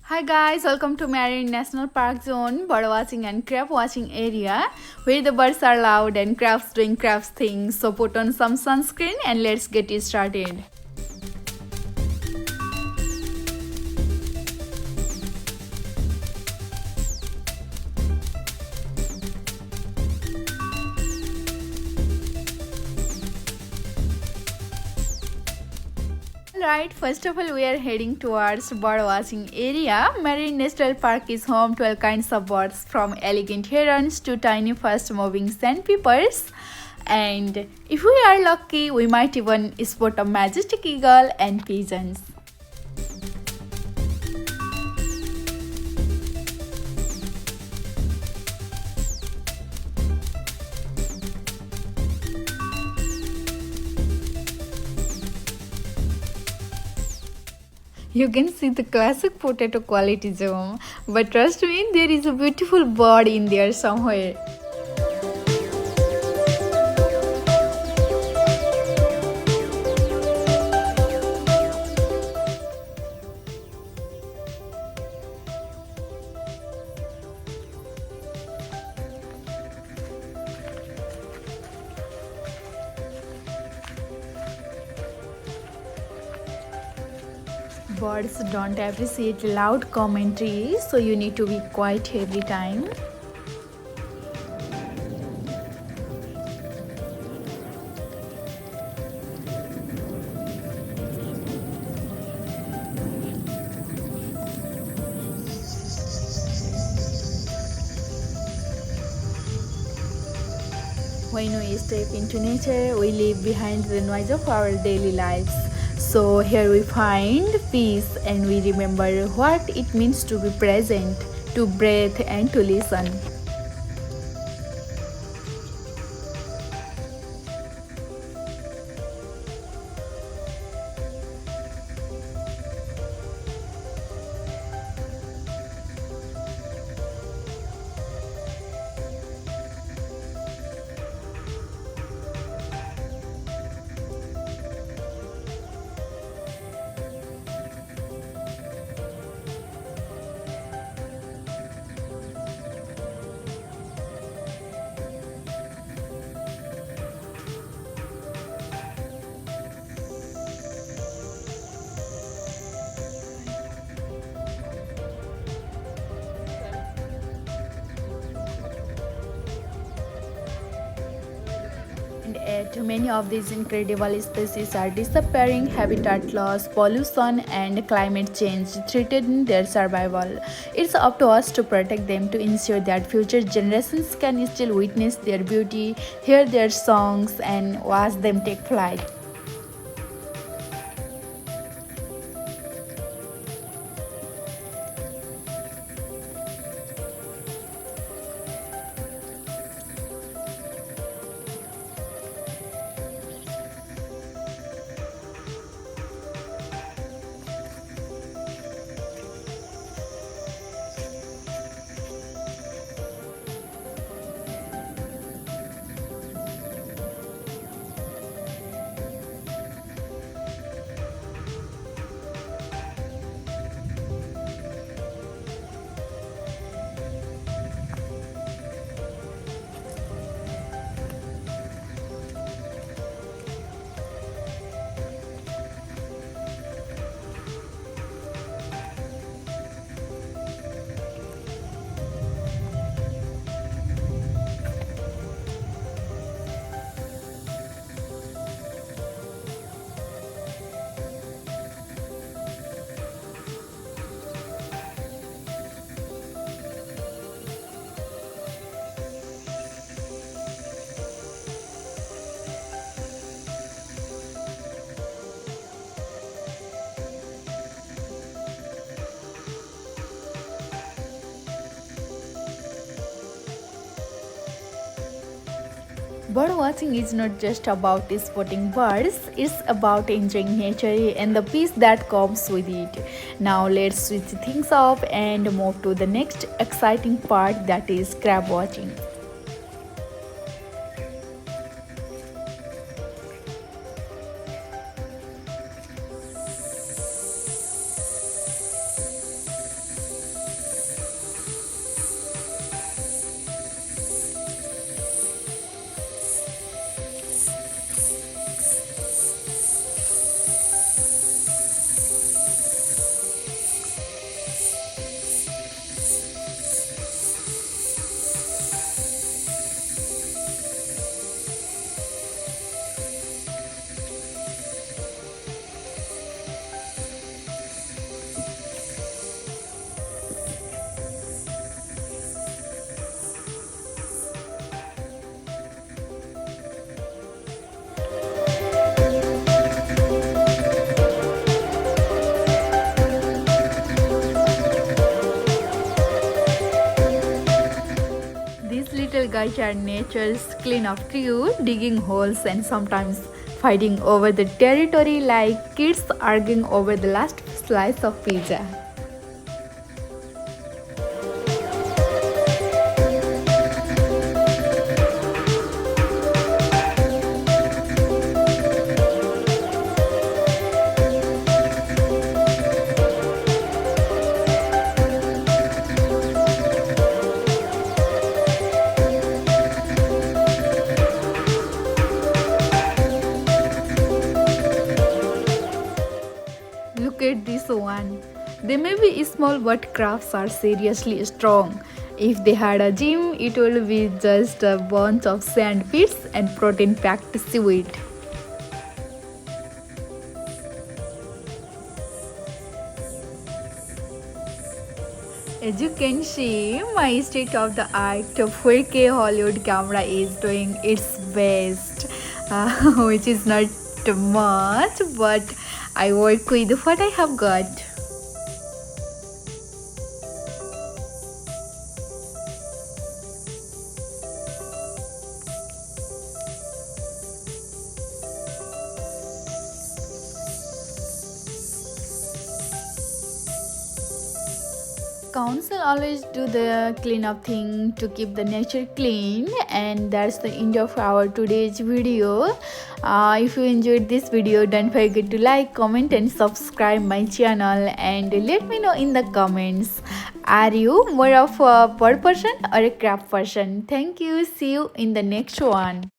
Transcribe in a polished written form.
Hi guys, welcome to Marine National Park Zone, bird watching and crab watching area where the birds are loud and crabs doing crabs things. So put on some sunscreen and let's get it started. Alright, first of all we are heading towards bird watching area. Marine National Park is home to all kinds of birds from elegant herons to tiny fast moving sandpipers. And if we are lucky, we might even spot a majestic eagle and pigeons. You can see the classic potato quality zoom, but trust me, there is a beautiful bird in there somewhere. Birds don't appreciate loud commentary, so you need to be quiet every time. When we step into nature, we leave behind the noise of our daily lives. So here we find peace and we remember what it means to be present, to breathe and to listen. And yet, many of these incredible species are disappearing. Habitat loss, pollution, and climate change threaten their survival. It's up to us to protect them to ensure that future generations can still witness their beauty, hear their songs, and watch them take flight. Bird watching is not just about spotting birds, it's about enjoying nature and the peace that comes with it. Now let's switch things up and move to the next exciting part, that is crab watching. little guys are nature's clean-up crew, digging holes and sometimes fighting over the territory like kids arguing over the last slice of pizza. Look at this one. They may be small, but crafts are seriously strong. If they had a gym, it would be just a bunch of sand pits and protein packed seaweed. As you can see, my state of the art 4K Hollywood camera is doing its best, which is not much, but I work with what I have got. Council always do the cleanup thing to keep the nature clean, and that's the end of our today's video. If you enjoyed this video, don't forget to like, comment and subscribe my channel, and let me know in the comments, are you more of a bird person or a craft person? Thank you. See you in the next one.